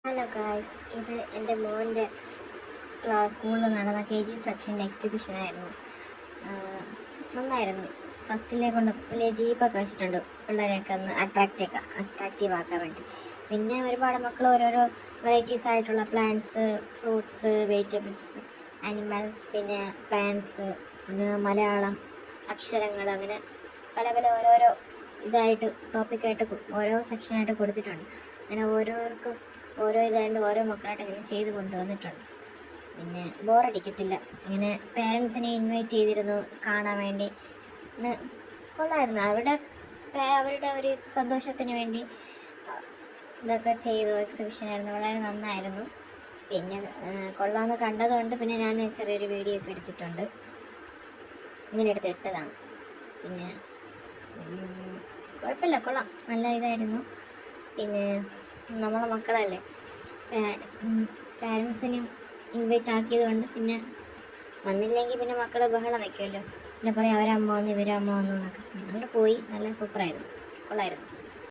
Hello guys, ഇത് എൻ്റെ മോൻ്റെ സ്കൂളിൽ നടന്ന KG സെക്ഷൻ്റെ എക്സിബിഷനായിരുന്നു. നന്നായിരുന്നു. ഫസ്റ്റിലെ കൊണ്ട് വലിയ ജീപ്പൊക്കെ വെച്ചിട്ടുണ്ട് പിള്ളേരെയൊക്കെ ഒന്ന് അട്രാക്റ്റീവ് ആക്കാൻ വേണ്ടി. പിന്നെ ഒരുപാട് മക്കൾ ഓരോരോ വെറൈറ്റീസ് ആയിട്ടുള്ള പ്ലാന്റ്സ്, ഫ്രൂട്ട്സ്, വെജിറ്റബിൾസ്, ആനിമൽസ്, പിന്നെ പ്ലാന്റ്സ്, പിന്നെ മലയാളം അക്ഷരങ്ങൾ, അങ്ങനെ പല പല ഓരോരോ ഇതായിട്ട് ടോപ്പിക്കായിട്ട് ഓരോ സെക്ഷനായിട്ട് കൊടുത്തിട്ടുണ്ട്. അങ്ങനെ ഓരോർക്കും ഓരോ ഇതായിട്ട് ഓരോ മക്കളായിട്ട് ഇങ്ങനെ ചെയ്ത് കൊണ്ടുവന്നിട്ടുണ്ട്. പിന്നെ ബോറടിക്കത്തില്ല. അങ്ങനെ പേരൻസിനെ ഇൻവൈറ്റ് ചെയ്തിരുന്നു കാണാൻ വേണ്ടി. പിന്നെ കൊള്ളായിരുന്നു. അവരുടെ ഒരു സന്തോഷത്തിന് വേണ്ടി ഇതൊക്കെ ചെയ്തു. എക്സിബിഷനായിരുന്നു, വളരെ നന്നായിരുന്നു. പിന്നെ കൊള്ളാമെന്ന് കണ്ടതുകൊണ്ട് പിന്നെ ഞാൻ ചെറിയൊരു വീഡിയോ ഒക്കെ എടുത്തിട്ടുണ്ട്. ഇങ്ങനെ എടുത്തിട്ടതാണ്. പിന്നെ കുഴപ്പമില്ല, കൊള്ളാം, നല്ല ഇതായിരുന്നു. പിന്നെ നമ്മളെ മക്കളല്ലേ, പാരൻസിനും ഇൻവൈറ്റ് ആക്കിയത് കൊണ്ട് പിന്നെ വന്നില്ലെങ്കിൽ പിന്നെ മക്കൾ ബഹളം വയ്ക്കുമല്ലോ. പിന്നെ പറയും അവരമ്മ വന്നു ഇവരമ്മ വന്നു എന്നൊക്കെ. അതുകൊണ്ട് പോയി. നല്ല സൂപ്പറായിരുന്നു, കൊള്ളായിരുന്നു.